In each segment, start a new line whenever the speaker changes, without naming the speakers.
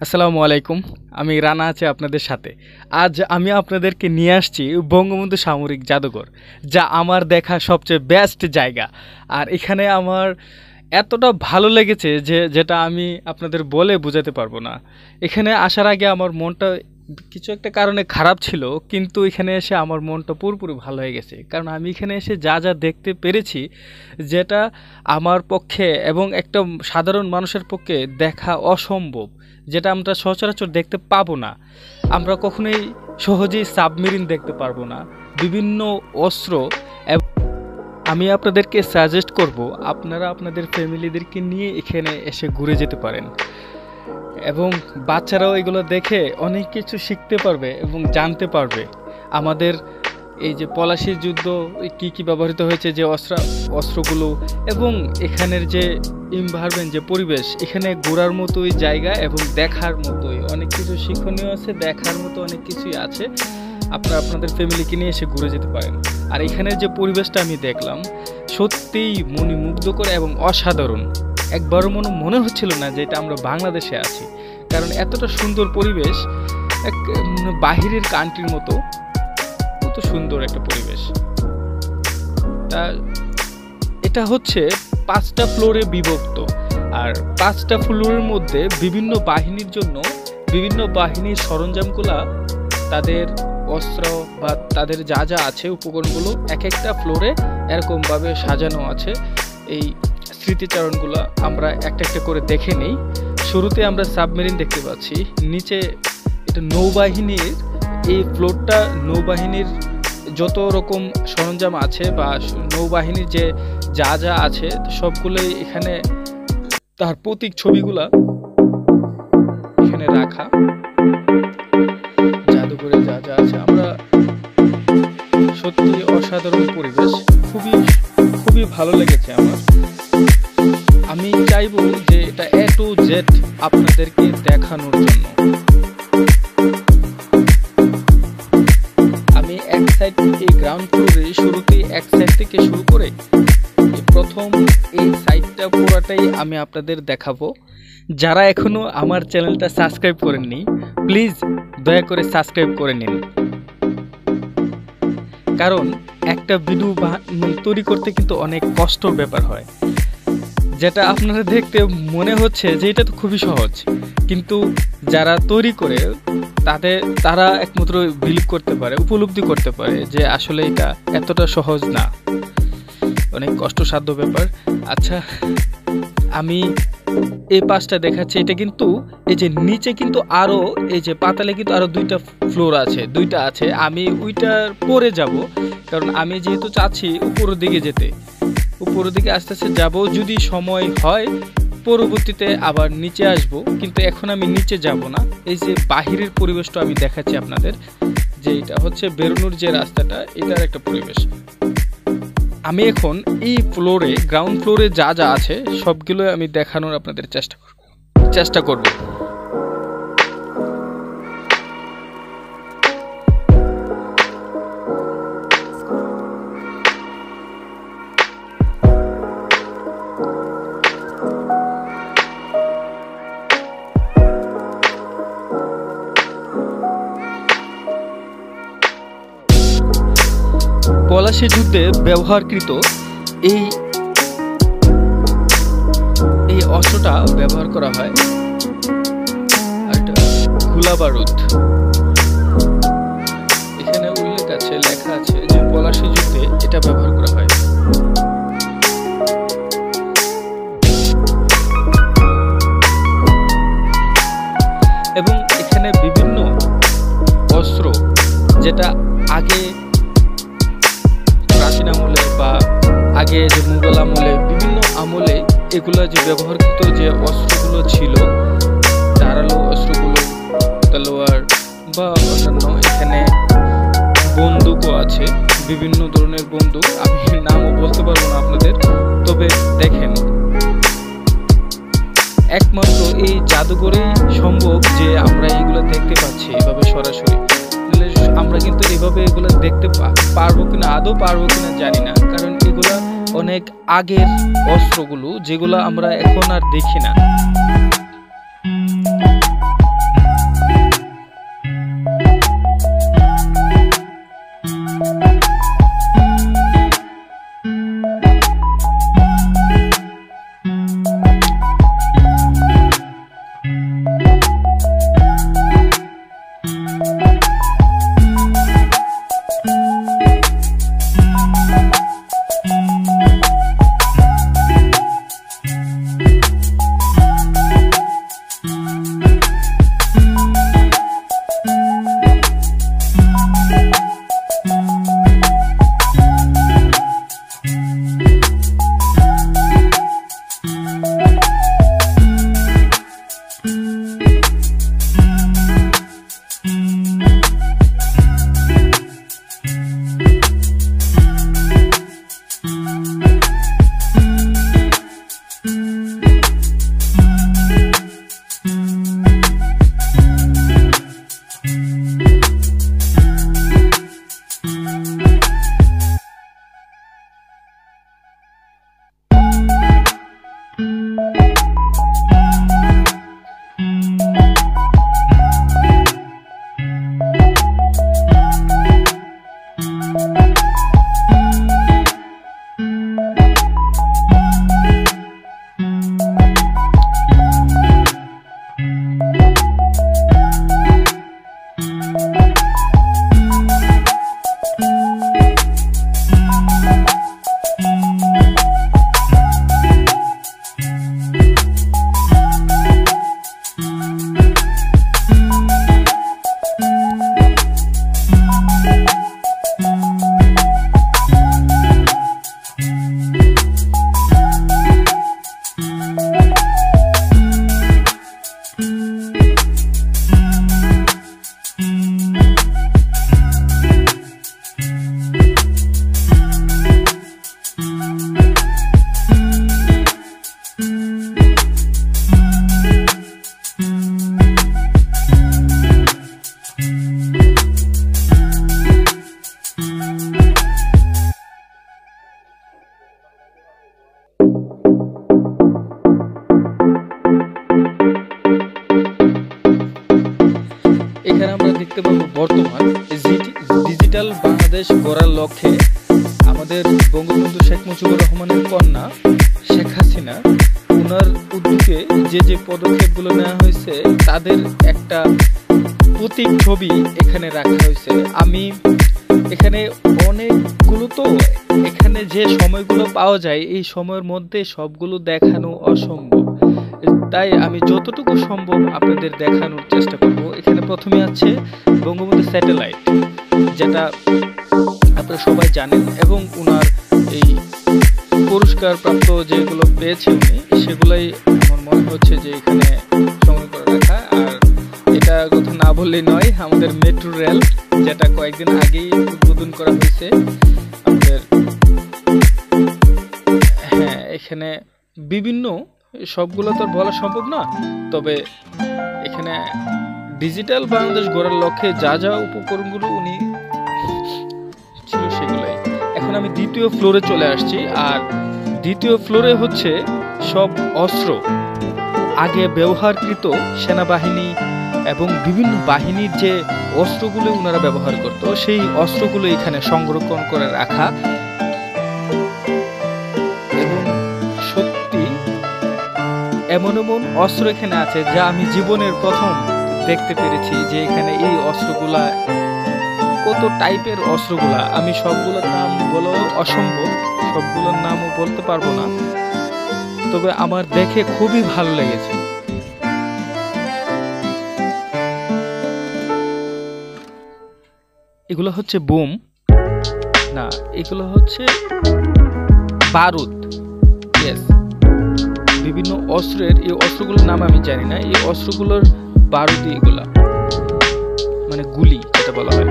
আসসালামু আলাইকুম। আমি রানা আছি আপনাদের সাথে। আজ আমি আপনাদেরকে নিয়ে আসছি বঙ্গবন্ধু সামরিক জাদুঘর, যা আমার দেখা সবচেয়ে বেস্ট জায়গা। আর এখানে আমার এতটা ভালো লেগেছে যেটা আমি আপনাদের বলে বোঝাতে পারবো না। এখানে আসার আগে আমার মনটা কিছু একটা কারণে খারাপ ছিল, কিন্তু এখানে এসে আমার মনটা পুরোপুরি ভালো হয়ে গেছে। কারণ আমি এখানে এসে যা যা দেখতে পেরেছি, যেটা আমার পক্ষে এবং একটা সাধারণ মানুষের পক্ষে দেখা অসম্ভব, যেটা আমরা সচরাচর দেখতে পাবো না। আমরা কখনোই সহজেই সাবমেরিন দেখতে পারবো না, বিভিন্ন অস্ত্র। আমি আপনাদেরকে সাজেস্ট করব আপনারা আপনাদের ফ্যামিলিদেরকে নিয়ে এখানে এসে ঘুরে যেতে পারেন, এবং বাচ্চারাও এগুলো দেখে অনেক কিছু শিখতে পারবে এবং জানতে পারবে। আমাদের এই যে পলাশির যুদ্ধ কি কি ব্যবহৃত হয়েছে, যে অস্ত্রগুলো, এবং এখানের যে এনভায়রনমেন্ট, যে পরিবেশ, এখানে ঘোরার মতোই জায়গা এবং দেখার মতোই অনেক কিছু শিক্ষণীয় আছে, দেখার মতো অনেক কিছুই আছে। আপনারা আপনাদের ফ্যামিলিকে নিয়ে এসে ঘুরে যেতে পারেন। আর এখানের যে পরিবেশটা আমি দেখলাম, সত্যিই মনোমুগ্ধকর এবং অসাধারণ। একবারও মনে হচ্ছিল না যে এটা আমরা বাংলাদেশে আছি, কারণ এতটা সুন্দর পরিবেশ, এক বাহিরের কান্ট্রির মতো, কত সুন্দর একটা পরিবেশ। তা এটা হচ্ছে 5টা ফ্লোরে বিভক্ত, আর 5টা ফ্লোরের মধ্যে বিভিন্ন বাহিনীর জন্য বিভিন্ন বাহিনীর সরঞ্জামগুলা, তাদের অস্ত্র বা তাদের যা যা আছে উপকরণগুলো এক একটা ফ্লোরে এরকমভাবে সাজানো আছে। এই স্মৃতিচারণগুলো আমরা একটা একটা করে দেখে নেই। শুরুতে আমরা সাবমেরিন দেখতে পাচ্ছি, নিচে এটা নৌবাহিনীর, এই ফ্লোরটা নৌবাহিনীর যত রকম সরঞ্জাম আছে বা নৌবাহিনীর যে যা যা আছে সবগুলোই এখানে, তার প্রতীক ছবিগুলা এখানে রাখা। জাদুঘরে যা যা আছে, আমরা সত্যি অসাধারণ পরিবেশ, খুবই খুবই ভালো লেগেছে আমার। আমি চাইবো যে এটা A to Z আপনাদেরকে দেখানোর জন্য। আমি এক সাইড এই গ্রাউন্ড ফ্লোরে শুরুতেই এক সাইড থেকে শুরু করে প্রথম এই সাইডটা পুরোটাই আমি আপনাদের দেখাবো। যারা এখনো আমার চ্যানেলটা সাবস্ক্রাইব করেননি, প্লিজ দয়া করে সাবস্ক্রাইব করে নিন। কারণ একটা ভিডিও তৈরি করতে কিন্তু অনেক কষ্টের ব্যাপার হয়, যেটা আপনারা দেখতে মনে হচ্ছে যে এটা তো খুবই সহজ, কিন্তু যারা তৈরি করে তারা একমাত্র বিলিভ করতে পারে, উপলব্ধি করতে পারে যে আসলে এটা এতটা সহজ না, অনেক কষ্টসাধ্য ব্যাপার। আচ্ছা, আমি এই পাশটা দেখাচ্ছি। এটা কিন্তু এই যে নিচে কিন্তু আরো, এই যে পাতালে কিন্তু আরো 2টা ফ্লোর আছে, 2টা আছে। আমি ওইটার পরে যাব, কারণ আমি যেহেতু চাচ্ছি উপরের দিকে যেতে, উপরের দিকে আস্তে আস্তে যাব। যদি সময় হয় পরবর্তীতে আবার নিচে আসব, কিন্তু এখন আমি নিচে যাব না। এই যে বাহিরের পরিবেশটা আমি দেখাচ্ছি আপনাদের, যে এটা হচ্ছে বেরোনোর যে রাস্তাটা, এটার একটা পরিবেশ। আমি এখন এই ফ্লোরে, গ্রাউন্ড ফ্লোরে যা যা আছে সবগুলো আমি দেখানোর আপনাদের চেষ্টা করব। পলাশী যুদ্ধে ব্যবহারকৃত এই অস্ত্রটা ব্যবহার করা হয়, আর এটা গোলা বারুদ। এখানে উল্লেখ আছে, লেখা আছে যে পলাশী যুদ্ধে এটা ব্যবহার করা হয়। এবং এখানে বিভিন্ন অস্ত্র, যেটা আগে প্রাচীন আমলে বা আগে যে মুঘল আমলে, বিভিন্ন আমলে এগুলো যে ব্যবহৃত যে অস্ত্রগুলো ছিল, ধারালো অস্ত্রগুলো, তলোয়ার বা অন্যান্য, এখানে বন্দুকও আছে, বিভিন্ন ধরনের বন্দুক। আমি নামও বলতে পারবো না আপনাদের, তবে দেখেন, একমাত্র এই জাদুঘরেই সম্ভব যে আমরা এইগুলো দেখতে পাচ্ছি এভাবে সরাসরি। আমরা কিন্তু এভাবে এগুলো দেখতে পারবো কিনা, আদৌ পারবো কিনা জানি না, কারণ এগুলা অনেক আগের অস্ত্রগুলো, যেগুলো আমরা এখন আর দেখি না। এখানে আমরা দেখতে পাবো বর্তমান ডিজিটাল বাংলাদেশ গড়ার লক্ষ্যে আমাদের বঙ্গবন্ধু শেখ মুজিবুর রহমানের কন্যা শেখ হাসিনা ওনার উদ্যোগে যে পদক্ষেপগুলো নেওয়া হয়েছে তাদের একটা প্রতীক ছবি এখানে রাখা হয়েছে। আমি এখানে অনেকগুলো, তো এখানে যে সময়গুলো পাওয়া যায় এই সময়ের মধ্যে সবগুলো দেখানো অসম্ভব, তাই আমি যতটুকু সম্ভব আপনাদের দেখানোর চেষ্টা করব। এখানে প্রথমে আছে বঙ্গবন্ধু স্যাটেলাইট, যেটা আপনারা সবাই জানেন, এবং ওনার এই পুরস্কার প্রাপ্ত যেগুলো পেয়েছে উনি সেগুলাই আমার মনে হচ্ছে যে এখানে সংগ্রহ করে রাখা। আর এটা কথা না বললেই নয়, আমাদের মেট্রো রেল, যেটা কয়েকদিন আগেই উদ্বোধন করা হয়েছে আমাদের। হ্যাঁ, এখানে বিভিন্ন, সবগুলো তো বলা সম্ভব না, তবে এখানে ডিজিটাল বাংলাদেশ গড়ার লক্ষ্যে যা যা উপকরণগুলো উনি ছিল সেগুলাই। এখন আমি দ্বিতীয় ফ্লোরে চলে আসছি, আর দ্বিতীয় ফ্লোরে হচ্ছে সব অস্ত্র, আগে ব্যবহারকৃত সেনাবাহিনী এবং বিভিন্ন বাহিনীর যে অস্ত্রগুলো ওনারা ব্যবহার করত সেই অস্ত্রগুলো এখানে সংরক্ষণ করে রাখা। এবং সত্যি এমন এমন অস্ত্র এখানে আছে যা আমি জীবনের প্রথম দেখতে পেরেছি, যে এখানে এই অস্ত্রগুলা কত টাইপের অস্ত্রগুলা, আমি সবগুলোর নাম বলা অসম্ভব, সবগুলোর নামও বলতে পারবো না, তবে আমার দেখে খুবই ভালো লেগেছে। এগুলো হচ্ছে বোম না, এগুলো হচ্ছে বারুদ। ইয়েস, বিভিন্ন অস্ত্রের, এই অস্ত্রগুলোর নাম আমি জানি না, এই অস্ত্রগুলোর বারুদি, এগুলা মানে গুলি যেটা বলা হয়।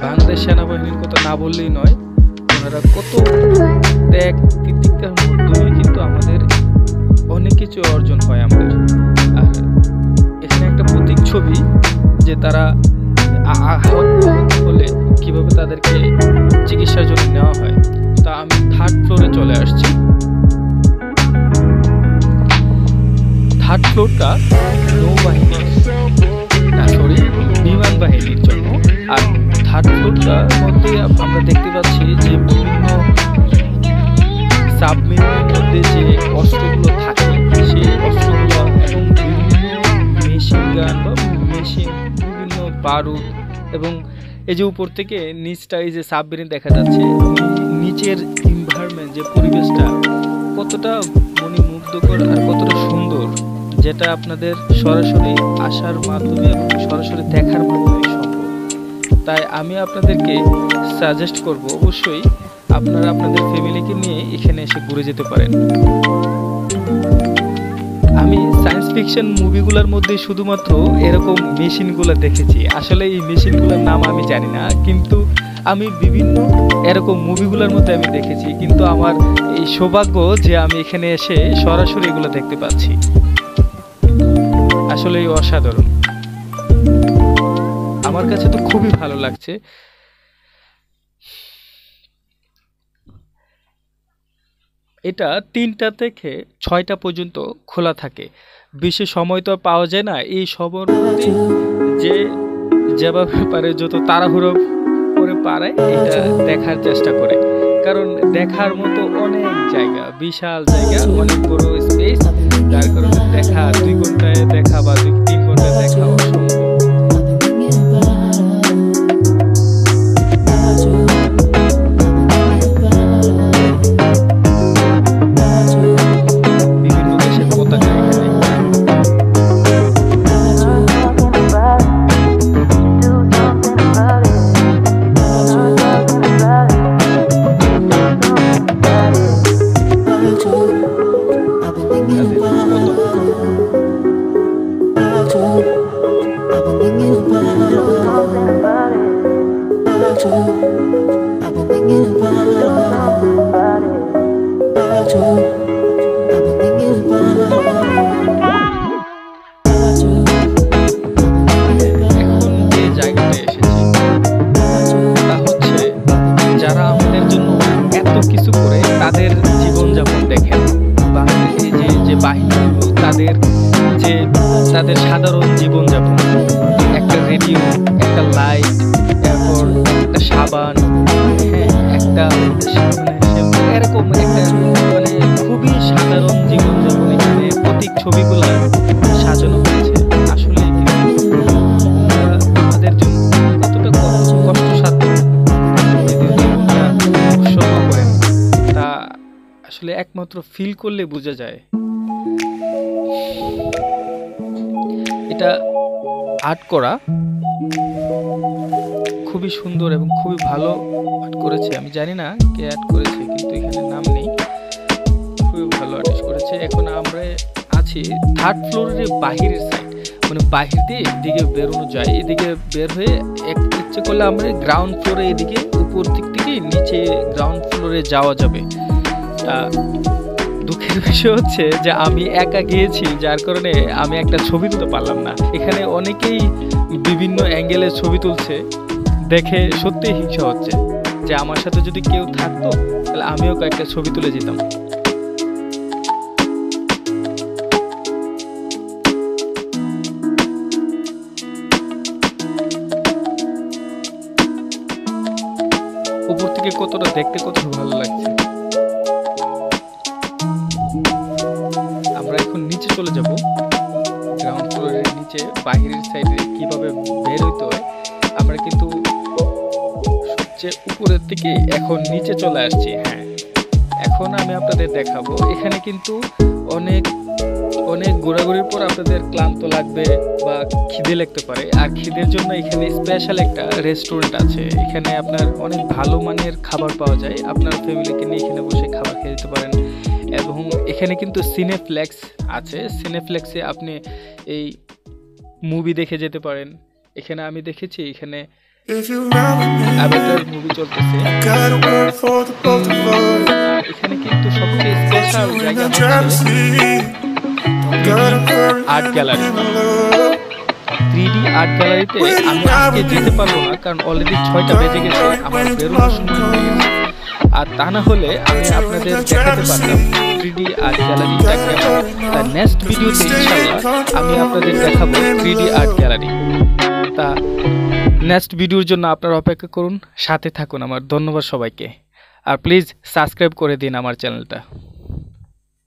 বাংলাদেশ সেনাবাহিনীর কথা না বললেই নয়, ওনারা কত ত্যাগ তিতিক্ষার মধ্যে কিন্তু আমাদের অনেক কিছু অর্জন হয় আমাদের। আর এখানে একটা প্রতীক ছবি, যে তারা আহত হলে কিভাবে তাদেরকে চিকিৎসার জন্য নেওয়া হয়। তা আমি থার্ড ফ্লোরে চলে আসছি। থার্ড ফ্লোরটা নৌবাহিনীর, না সরি, বিমান বাহিনীর জন্য। আর থার্ড ফ্লোরটার মধ্যে আমরা দেখতে পাচ্ছি যে বিভিন্ন সাবমেরিনের মধ্যে যে অস্ত্রগুলো থাকে সেই অস্ত্রগুলো, এবং বিভিন্ন মেশিন গান বা মেশিন, বিভিন্ন বারুদ, এবং এই যে উপর থেকে নিচটা এই যে সাবমেরিন দেখা যাচ্ছে, নিচের এনভায়রনমেন্ট, যে পরিবেশটা কতটা মনোমুগ্ধকর আর কতটা সুন্দর, যেটা আপনাদের সরাসরি আসার মাধ্যমে এবং সরাসরি দেখার মাধ্যমে সম্ভব। তাই আমি আপনাদেরকে সাজেস্ট করব, অবশ্যই আপনারা আপনাদের ফ্যামিলিকে নিয়ে এখানে এসে ঘুরে যেতে পারেন। আমি সায়েন্স ফিকশন মুভিগুলোর মধ্যে শুধুমাত্র এরকম মেশিনগুলো দেখেছি, আসলে এই মেশিনগুলোর নাম আমি জানি না, কিন্তু আমি বিভিন্ন এরকম মুভিগুলোর মধ্যে আমি দেখেছি, কিন্তু আমার এই সৌভাগ্য যে আমি এখানে এসে সরাসরি এগুলো দেখতে পাচ্ছি, আসলে অসাধারণ। আমার কাছে তো খুবই ভালো লাগছে। এটা 3টা থেকে 6টা পর্যন্ত খোলা থাকে। বেশি সময় তো পাওয়া যায় না, এই সময়ের মধ্যে যে যেভাবে পারে যত তাড়াহুড়ো করে পারে এটা দেখার চেষ্টা করে, কারণ দেখার মতো অনেক জায়গা, বিশাল জায়গা, অনেক বড় স্পেস, যার কারণে দেখা 2 ঘন্টায় দেখা বা 3 ঘন্টায় দেখা অসম্ভব। বিভিন্ন দেশের পতাকা এখানে। কিছু করে তাদের জীবনযাপন দেখেন, বাংলাদেশে যে বাহিনীগুলো তাদের সাধারণ জীবনযাপন, একটা রেডিও, একটা লাইট, তারপর একটা সাবান, একটা এরকম একটা খুবই সাধারণ জীবনযাপন এখানে প্রতীক ছবিগুলো সাজানো হয়েছে। আসলে আমাদের জন্য কতটা কষ্টসাধ্য আসলে একমাত্র ফিল করলে বোঝা যায়। এটা আর্ট করা খুবই সুন্দর এবং খুবই ভালো আর্ট করেছে। আমি জানি না কে আর্ট করেছে, কিন্তু এখানে নাম নেই, খুবই ভালো আর্টিস্ট করেছে। এখন আমরা আছি 3rd ফ্লোরের বাহিরের সাইড, বাহির দিয়ে এদিকে বেরোনো যায়, এদিকে বের হয়ে ইচ্ছে করলে আমরা গ্রাউন্ড ফ্লোরে এদিকে উপর দিক থেকে নিচে গ্রাউন্ড ফ্লোরে যাওয়া যাবে। দুঃখের বিষয় হচ্ছে যে আমি একা গিয়েছি, যার কারণে আমি একটা ছবি তুলতে পারলাম না। এখানে অনেকেই বিভিন্ন অ্যাঙ্গেলে ছবি তুলছে, দেখে সত্যি হিংসা হচ্ছে যে আমার সাথে যদি কেউ থাকতো তাহলে আমিও কয়েকটা ছবি তুলে যেতাম। উপর থেকে কতটা দেখতে কত ভালো লাগছে। আমরা এখন নিচে চলে যাব, গ্রাউন্ড ফ্লোরের নিচে বাহিরের সাইডে কিভাবে বের হইতে হয়। আমরা কিন্তু সবচেয়ে উপরের থেকে এখন নিচে চলে আসছি। এখন আমি আপনাদের দেখাবো। এখানে কিন্তু অনেক ঘোরাঘুরির পর আপনাদের ক্লান্ত লাগবে বা খিদে লাগতে পারে, আর খিদের জন্য এখানে স্পেশাল একটা রেস্টুরেন্ট আছে। এখানে আপনার অনেক ভালো মানের খাবার পাওয়া যায়, আপনার ফ্যামিলিকে নিয়ে এখানে বসে খাবার খেয়ে দিতে পারেন। এবং এখানে কিন্তু সিনেপ্লেক্স আছে, সিনেপ্লেক্সে আপনি এই মুভি দেখে যেতে পারেন। এখানে আমি দেখেছি এখানে অ্যাভাটার মুভি চলতেছে। এখানে কিন্তু সবচেয়ে স্পেশাল জায়গা হচ্ছে আর্ট গ্যালারি। 3D আর্ট গ্যালারিতে আমি আজকে যেতে পারবো না, কারণ অলরেডি 6টা বেজে গেছে, আমার বেরোনোর সময় হয়ে গেছে। আর তা না হলে আমি আপনাদের দেখাতে পারতাম 3D আর্ট গ্যালারিটা কেমন। তার নেক্সট ভিডিওতে ইনশাআল্লাহ আমি আপনাদের দেখাবো 3D আর্ট গ্যালারি। তা নেক্সট ভিডিওর জন্য আপনারা অপেক্ষা করুন, সাথে থাকুন আমার। ধন্যবাদ সবাইকে, আর প্লিজ সাবস্ক্রাইব করে দিন আমার চ্যানেলটা।